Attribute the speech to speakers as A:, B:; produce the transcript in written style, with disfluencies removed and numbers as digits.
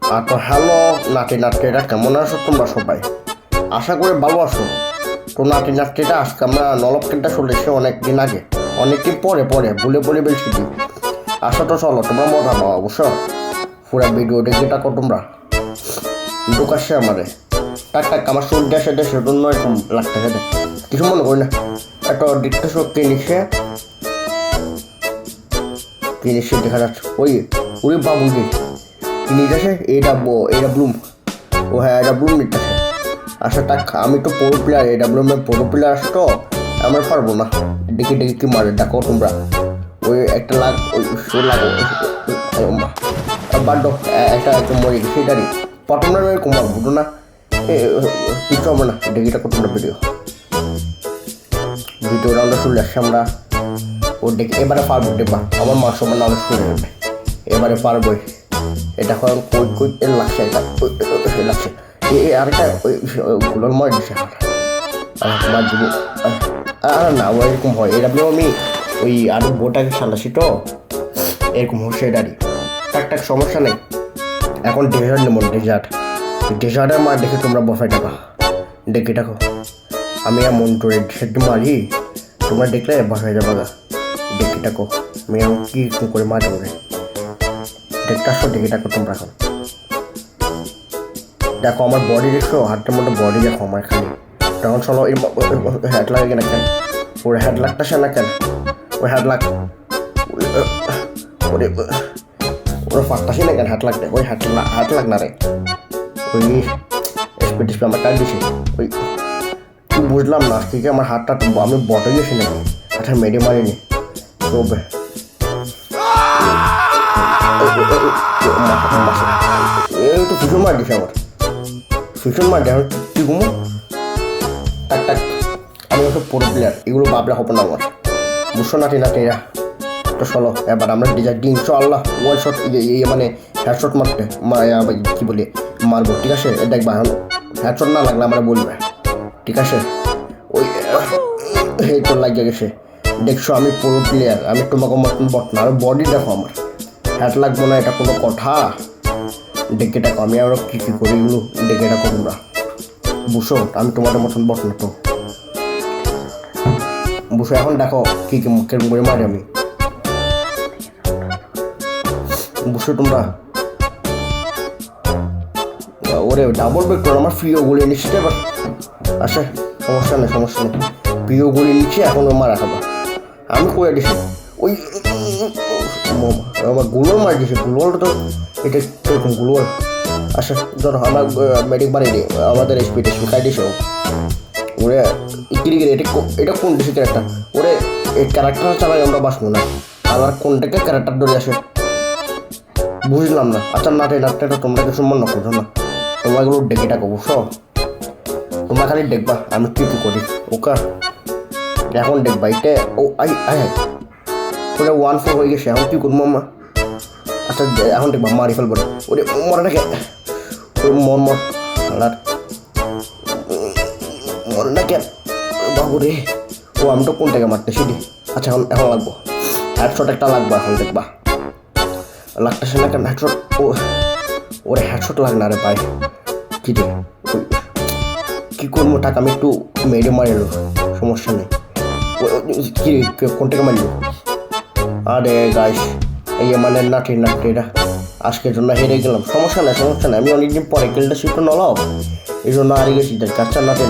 A: তো হ্যালো নাতিরা কেমন আছো তোমরা সবাই? আশা করি ভালো আছো। তো নাতিরা আজকে আমরা নলব খেলতে চলেছি অনেকদিন আগে, অনেকদিন পরে বলে বলছি কি আসো তো চলো তোমরা মজা পাও অবশ্য। পুরা ভিডিও দেখে থাকো তোমরা, ঢুকাচ্ছে আমারে টাক আমার শরীর দেশে জন্য এরকম লাগতেছে দেখ, কিছু মনে করি না। এত দেখতেছো কিনিসে দেখা যাচ্ছে ওই বাবু যে নিতেছে এটা ব্লুম। ও হ্যাঁ এটা ব্লুম নিতেছে। আচ্ছা তাক আমি তো প্রো প্লেয়ার, এটা ব্লুমের প্রো প্লেয়ার আছে তো আমরা পারবো না। দেখি কি মারে দেখো তোমরা। ওই একটা লাগ ওই লাগো বাড্ড একটা মরে গেছে এটারই প্রথমটা এরকম বুঝো না, কিছু হবে না। দেখি দেখো তোমরা ভিডিওটা আমরা চলে আসছি আমরা। ও দেখি এবারে পারবো দেখবা, আমার মার সমান অনেক শুনে যাবে, এবারে পারবোই। এটা হয় কই লাগছে, এটা লাগছে আরেকটা ওইগুলোর মার দিছে আমার দিব। আর না ও এরকম হয়, এটা আমি ওই আরো বোটাকে সালাসি তো এরকম হচ্ছে এটারই টাক সমস্যা নেই। এখন ডেজার্ট নেব, ডেজার্টের মার দেখে তোমরা বসাই টাকা দেখে দেখো। আমি এমন করে সেটি মারি তোমরা দেখলে বসাই যাবা গা। দেখে থাকো আমি এখন কি করে মারি ওরে দেখতে আসো। দেখে থাকো তোমরা এখন দেখো আমার বডি দেখছো, হাতের মধ্যে বডি দেখো আমার খালি। তখন চলো হেড লাগে কেন ওর হেড লাগতেছে না কেন? ওই হেড লাগ ওরা ফাটতাছি না কেন? হাত লাগতে ওই হাত লাগ না রে। ওই স্পিড আমার কাজ দিছে ওই কি বুঝলাম না ঠিক আমার হাতটা আমি বটে গেছি নাকি? আচ্ছা মেডি মারিনি তো একটু ভীষণ মার দিছে আমার, ভীষণ মার দিয়ে কি ঘুমো টাক। আমি হচ্ছে প্রো প্লেয়ার, এগুলো ভাবলে হবে না আমার, বুঝছো নাতিরা। তো চলো এবার আমরা ডিজাইন ইনশাআল্লাহ ওয়ান শট মানে হেডশট মারতে কি বলি মারবো, ঠিক আছে? দেখবা হেডশট না লাগলে আমরা বলবে, ঠিক আছে? ওই এই তো লাগিয়ে গেছে দেখছো আমি প্রো প্লেয়ার, আমি তোমাকে মতন বট না। আর বডি দেখো আমার, হেড লাগবো না এটা কোনো কথা? দেখে দেখো আমি আরও কী করি এগুলো দেখে দেখো তোমরা, বুঝো? আমি তোমাদের মতন বট না তো, বুঝো? এখন দেখো কিরকম করে মারি আমি, বুঝছো তোমরা? ওরে ডাবল ব্রেক করো, আমার প্রিয় গুলি নিচ্ছি এবার। আচ্ছা সমস্যা নেই প্রিয় গুলি নিচ্ছি এখন মারা খাবা। আমি করে দিছি ওই আমার গুলোর মার দিছি, গুলোটা তো এটা কিরকম গুলোর। আচ্ছা ধরো আমার মেডিক বানিয়ে দিই, আমাদের স্পিড খাই দিছে ওরে কিরিগিরি। এটা কোন দিছে ক্যারেক্টার? ওরে এই ক্যারেক্টার চালাই আমরা বাঁচবো না। আমার কোনটাকে ক্যারেক্টার ধরে আসে বুঝলাম না। আচ্ছা নাটটা তোমরা কিছু মনে করছো না, তোমরা এগুলো ডেকে টাকো, বুঝছো? তোমরা খালি দেখবা আমি কি করি। ওকে এখন দেখবা এটা ও ওটা 1-4 হয়ে গেছে, এখন কি করবো আমা? আচ্ছা এখন দেখবা মারি ফেলবো না ওরে মরাটাকে মর মর না কেন বাবু রে। ও আমি তো কোনটাকে মারতেছি দি। আচ্ছা এখন লাগবো হেডশট একটা লাগবো, এখন দেখবা লাগতেছে না কেন হেডশট? ওরে হেডশট লাগ না রে ভাই, কি রে কি করবো? টাকা আমি একটু মেরে মারিল, সমস্যা নেই। কি কোনটাকে মারল? আরে গাইস এই মানে নাটিরা আজকের জন্য হেরে গেলাম। সমস্যা নেই আমি অনেকদিন পরে খেলতে শিখতে নলাম, এই জন্য হারিয়ে গেছি। আচ্ছা